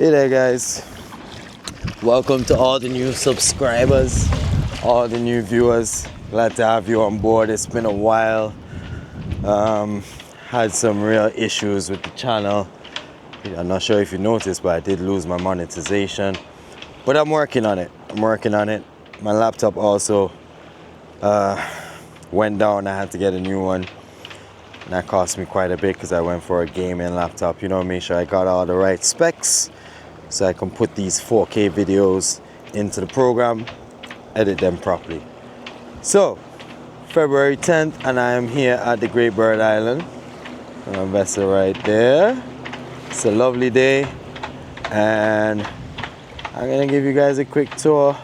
Hey there guys, welcome to all the new subscribers, all the new viewers. Glad to have you on board. It's been a while. Had some real issues with the channel. I'm not sure if you noticed, but I did lose my monetization, but I'm working on it. My laptop also went down. I had to get a new one, and that cost me quite a bit because I went for a gaming laptop. You know, make sure I got all the right specs so I can put these 4K videos into the program, edit them properly. So, February 10th, and I am here at the Great Bird Island. My vessel right there. It's a lovely day, and I'm gonna give you guys a quick tour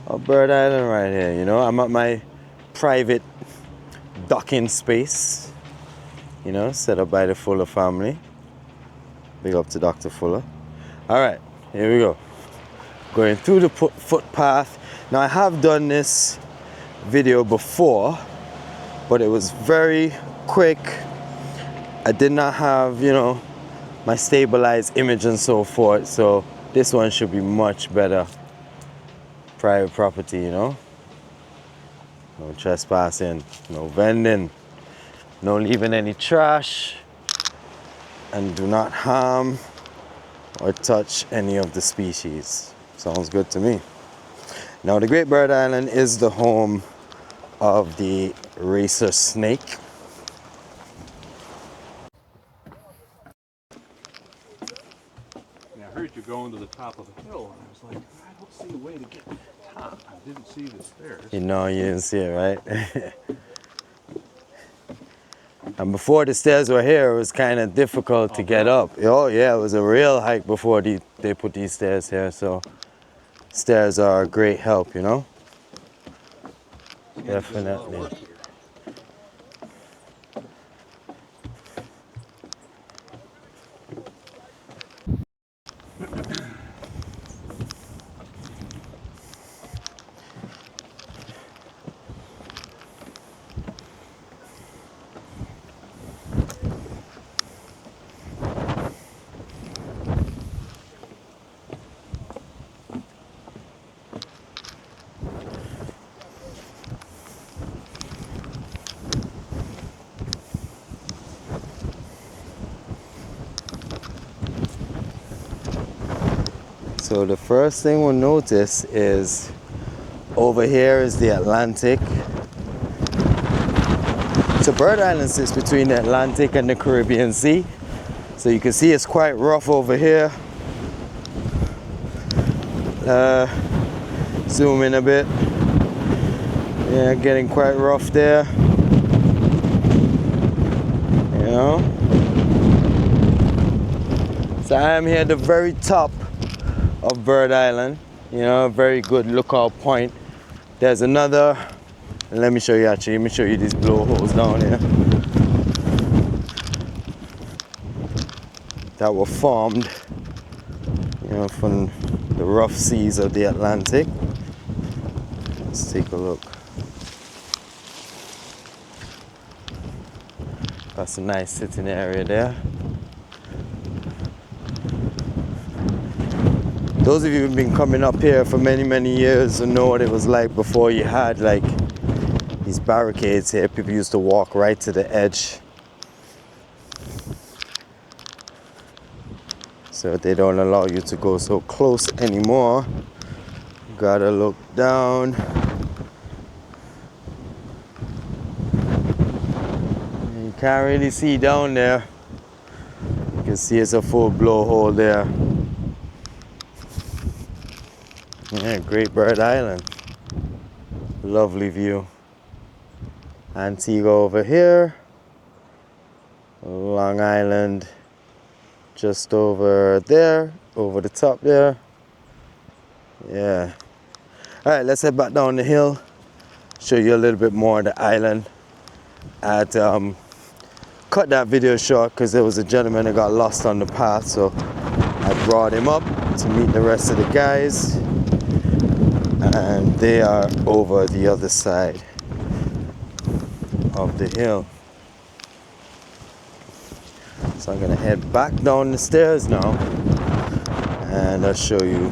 of Bird Island right here. You know, I'm at my private docking space, you know, set up by the Fuller family. Big up to Dr. Fuller. All right, here we go. Going through the footpath. Now, I have done this video before, but it was very quick. I did not have, you know, my stabilized image and so forth, so this one should be much better. Private property, you know. No trespassing, no vending, no leaving any trash, and do not harm or touch any of the species. Sounds good to me. Now, the Great Bird Island is the home of the racer snake. I heard you going to the top of the hill, and I was like, I don't see a way to get to the top. I didn't see the stairs. You know, you didn't see it, right? And before the stairs were here, it was kind of difficult to get up. Oh yeah, it was a real hike before they put these stairs here. So stairs are a great help, you know. Definitely. So the first thing we'll notice is over here is the Atlantic. So Bird Island sits between the Atlantic and the Caribbean Sea. So you can see it's quite rough over here. Zoom in a bit. Yeah, getting quite rough there. You know? So I am here at the very top of Bird Island, you know, a very good lookout point. There's another, let me show you actually, let me show you these blowholes down here that were formed, you know, from the rough seas of the Atlantic. Let's take a look. That's a nice sitting area there. Those of you who've been coming up here for many years and know what it was like before you had like these barricades here. People used to walk right to the edge. So they don't allow you to go so close anymore. Gotta look down. You can't really see down there. You can see it's a full blowhole there. Yeah, Great Bird Island. Lovely view. Antigua over here. Long Island just over there, over the top there. Yeah. Alright, let's head back down the hill. Show you a little bit more of the island. I had to cut that video short because there was a gentleman that got lost on the path, so I brought him up to meet the rest of the guys. And they are over the other side of the hill. So I'm gonna head back down the stairs now and I'll show you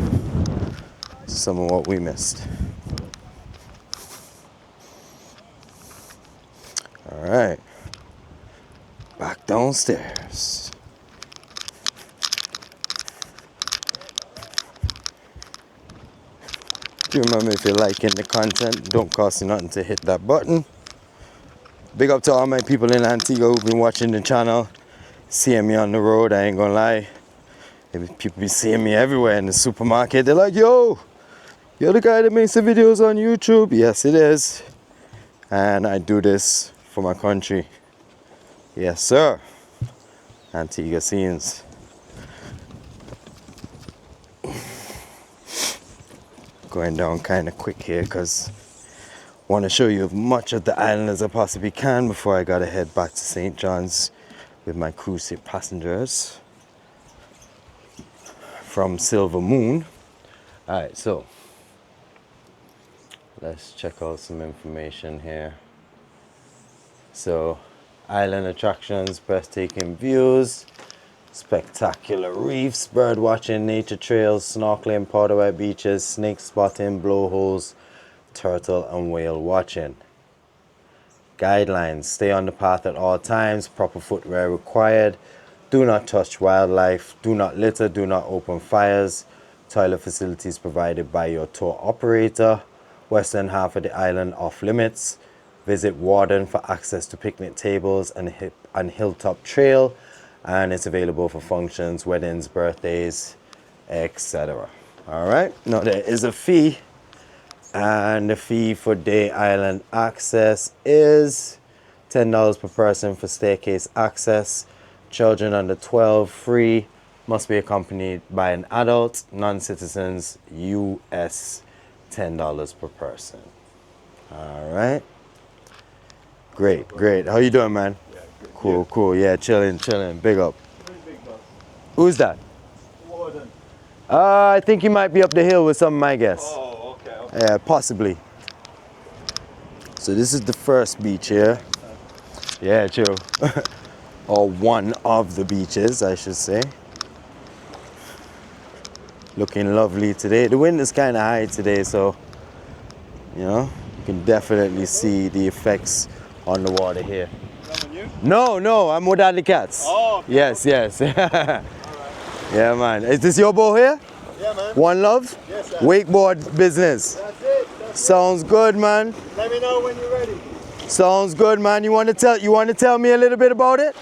some of what we missed. All right, back downstairs. Do remember, if you're liking the content, don't cost you nothing to hit that button. Big up to all my people in Antigua who've been watching the channel, seeing me on the road. I ain't gonna lie, people be seeing me everywhere in the supermarket. They're like, yo, you're the guy that makes the videos on YouTube. Yes, it is. And I do this for my country. Yes, sir. Antigua scenes. Going down kind of quick here because I want to show you as much of the island as I possibly can before I gotta head back to St. John's with my cruise ship passengers from Silver Moon. Alright, so let's check out some information here. So, island attractions, breathtaking views, spectacular reefs, bird watching, nature trails, snorkeling, powder white beaches, snake spotting, blowholes, turtle and whale watching. Guidelines: stay on the path at all times, proper footwear required, do not touch wildlife, do not litter, do not open fires, toilet facilities provided by your tour operator, western half of the island off limits, visit Warden for access to picnic tables and Hilltop Trail, and it's available for functions, weddings, birthdays, etc. All right, now there is a fee, and the fee for day island access is $10 per person for staircase access. Children under 12 free, must be accompanied by an adult. Non-citizens US $10 per person. All right, great. How you doing, man? Cool. Yeah, chilling. Big up. Who's that? Warden. I think he might be up the hill with some of my guests. Oh, okay. Yeah, possibly. So this is the first beach here. Yeah, true. Or one of the beaches, I should say. Looking lovely today. The wind is kind of high today, so you know, you can definitely see the effects on the water here. No, I'm with the cats. Oh, okay. Yes. Right. Yeah, man. Is this your boat here? Yeah, man. One Love? Yes, sir. Wakeboard business. That's it. Sounds good, man. Let me know when you're ready. Sounds good, man. You want to tell me a little bit about it?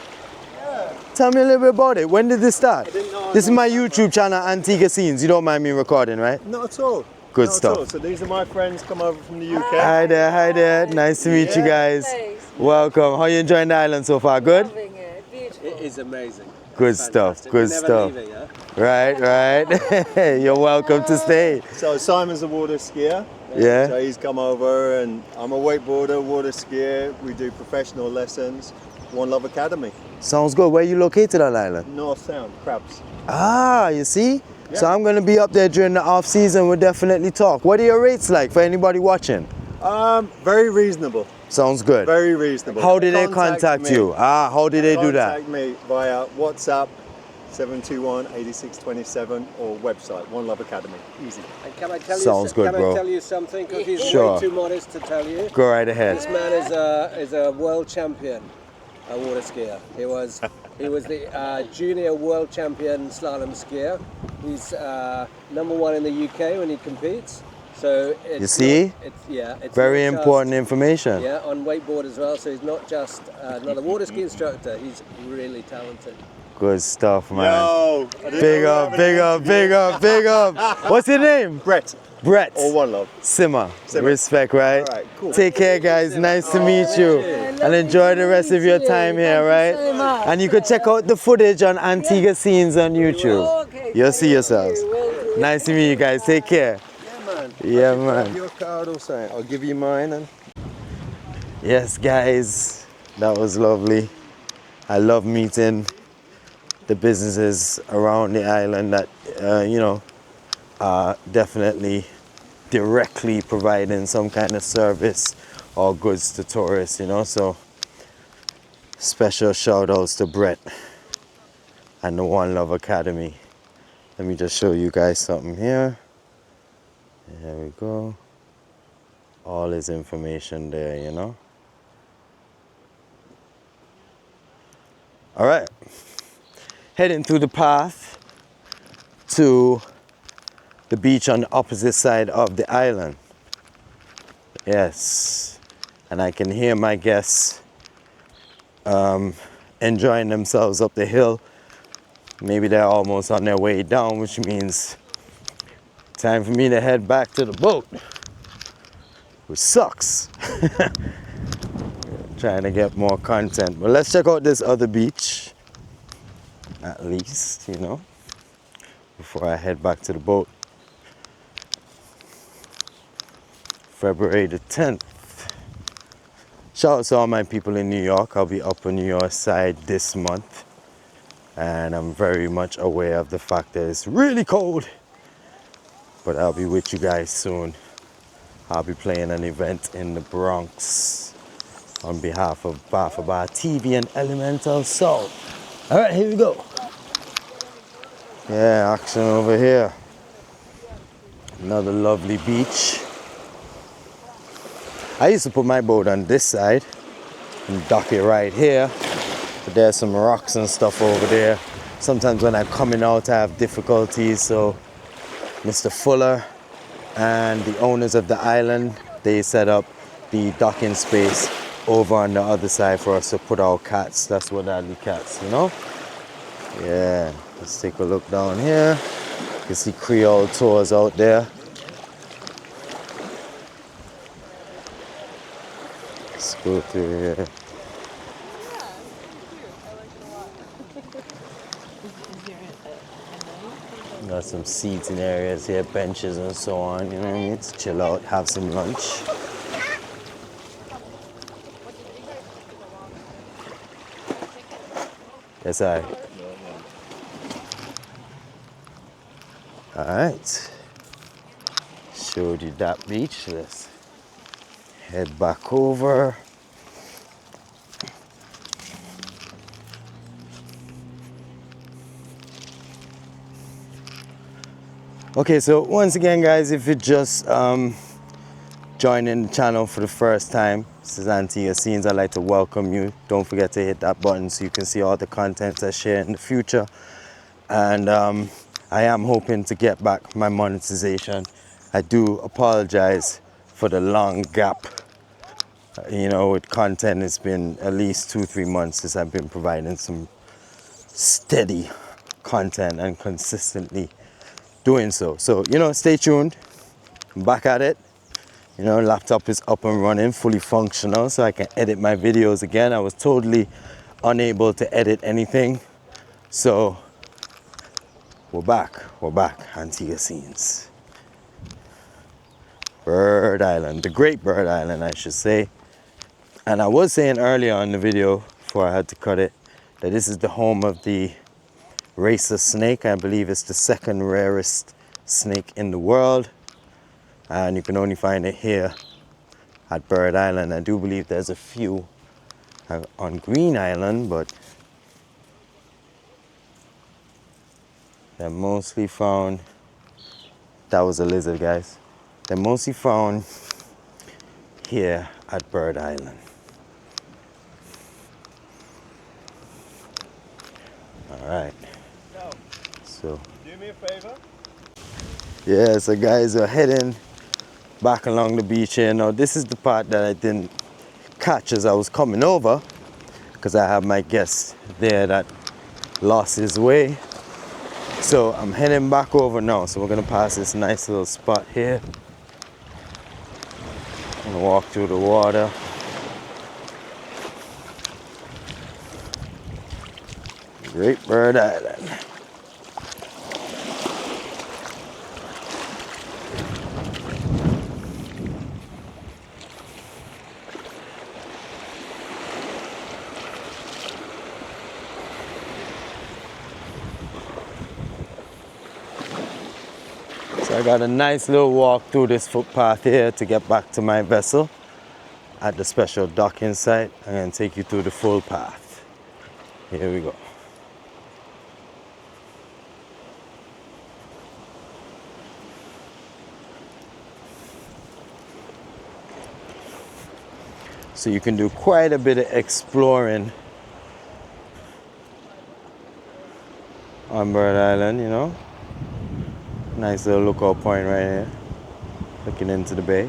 Yeah. Tell me a little bit about it. When did this start? I didn't know. This is my YouTube channel, Antigua Scenes. You don't mind me recording, right? Not at all. Good Not stuff. At all. So these are my friends come over from the UK. Hi there. Nice to meet you guys. Thanks. Welcome. How you enjoying the island so far? Good? Loving it. Beautiful. It is amazing. Good It's stuff. fantastic. Good We never stuff. leave it, yeah? Right. You're welcome to stay. So Simon's a water skier. Yeah. So he's come over, and I'm a wakeboarder, water skier. We do professional lessons. One Love Academy. Sounds good. Where are you located on the island? North Sound, Crabs. Ah, you see? So Yeah. I'm going to be up there during the off season. We'll definitely talk. What are your rates like for anybody watching? Very reasonable. Sounds good. Very reasonable. How did they contact me. you? How did they do that? Contact me via WhatsApp 721-8627 or website One Love Academy. Easy. And can I tell Sounds you, good, can bro. I tell you something? Because he's Sure. way too modest to tell you. Go right ahead. This man is a world champion, a water skier. He was the junior world champion slalom skier. He's #1 in the UK when he competes. So it's You see? It's Very not just- important information. Yeah, on wakeboard as well. So he's not just another water ski instructor. He's really talented. Good stuff, man. Yo, Big up. What's your name? Brett. Brett. Or One Love. Simmer. Simmer. Respect, right? All right, cool. Take care, guys. Nice to meet you. And enjoy the rest of your time here, right? so much. And you can check out the footage on Antigua Scenes on YouTube. Okay, You'll see yourselves. Will do. Nice to meet you guys. Take care. Yeah, man. Your card or something. I'll give you mine. And Yes, guys. That was lovely. I love meeting the businesses around the island that, are definitely directly providing some kind of service or goods to tourists, So special shout outs to Brett and the One Love Academy. Let me just show you guys something here. There we go. All his information there, you know. All right. Heading through the path to the beach on the opposite side of the island. Yes. And I can hear my guests enjoying themselves up the hill. Maybe they're almost on their way down, which means time for me to head back to the boat, which sucks. Trying to get more content. But let's check out this other beach, at least, you know, before I head back to the boat. February the 10th. Shout out to all my people in New York. I'll be up on New York side this month. And I'm very much aware of the fact that it's really cold. But I'll be with you guys soon. I'll be playing an event in the Bronx on behalf of Bar TV and Elemental Soul. All right, here we go. Yeah, action over here. Another lovely beach. I used to put my boat on this side and dock it right here. But there's some rocks and stuff over there. Sometimes when I'm coming out, I have difficulties. So Mr. Fuller and the owners of the island, they set up the docking space over on the other side for us to put our cats. That's what are the cats, you know? Yeah, let's take a look down here. You can see Creole tours out there. Let's go through here. Got some seating areas here, benches and so on, you know what I mean? To chill out, have some lunch. Yes, I. All right. Showed you that beach. Let's head back over. Okay, so once again, guys, if you're just joining the channel for the first time, this is Antigua Scenes. I'd like to welcome you. Don't forget to hit that button so you can see all the content I share in the future. And I am hoping to get back my monetization. I do apologize for the long gap. You know, with content, it's been at least 2-3 months since I've been providing some steady content and consistently doing so. So, you know, stay tuned. I'm back at it. You know, laptop is up and running, fully functional, so I can edit my videos again. I was totally unable to edit anything. So, we're back, Antigua Scenes. Bird Island, the Great Bird Island, I should say. And I was saying earlier on the video, before I had to cut it, that this is the home of the racer snake. I believe it's the second rarest snake in the world. And you can only find it here at Bird Island. I do believe there's a few on Green Island, but they're mostly found, that was a lizard, guys. They're mostly found here at Bird Island. All right. So, Do me a favor. yeah, so guys are heading back along the beach here. Now, this is the part that I didn't catch as I was coming over, because I have my guest there that lost his way. So I'm heading back over now. So we're gonna pass this nice little spot here. I'm gonna walk through the water. Great Bird Island. So I got a nice little walk through this footpath here to get back to my vessel at the special docking site. I'm gonna take you through the full path. Here we go. So you can do quite a bit of exploring on Bird Island, you know. Nice little lookout point right here, looking into the bay.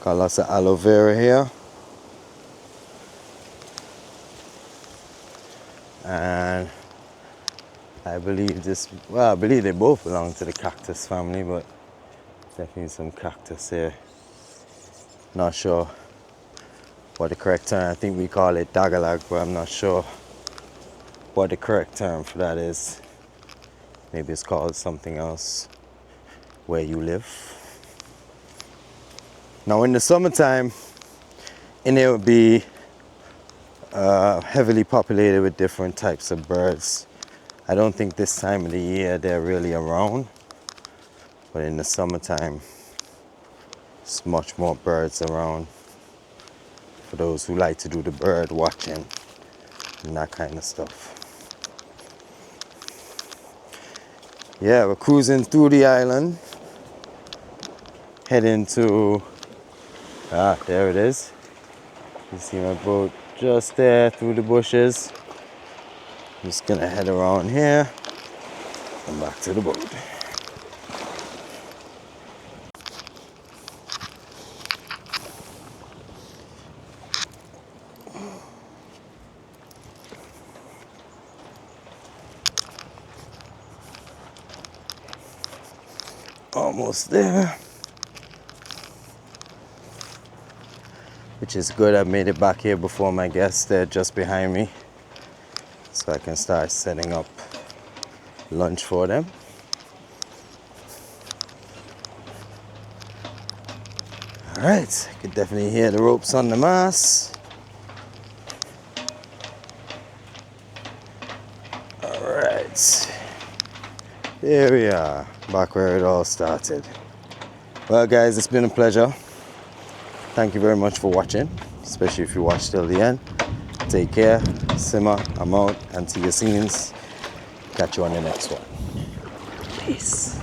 Got lots of aloe vera here. And I believe I believe they both belong to the cactus family, but definitely some cactus here. Not sure what the correct term, I think we call it dagalag, but I'm not sure what the correct term for that is. Maybe it's called something else where you live. Now in the summertime, and it would be heavily populated with different types of birds. I don't think this time of the year they're really around, but in the summertime, there's much more birds around for those who like to do the bird watching and that kind of stuff. Yeah, we're cruising through the island, heading to, there it is. You see my boat just there through the bushes. I'm just gonna head around here and back to the boat. Almost there. Which is good, I made it back here before my guests. They're just behind me. So I can start setting up lunch for them. All right, I could definitely hear the ropes on the mast. All right, here we are, back where it all started. Well guys, it's been a pleasure. Thank you very much for watching, especially if you watched till the end. Take care, simmer, I'm out, and to your scenes. Catch you on the next one. Peace.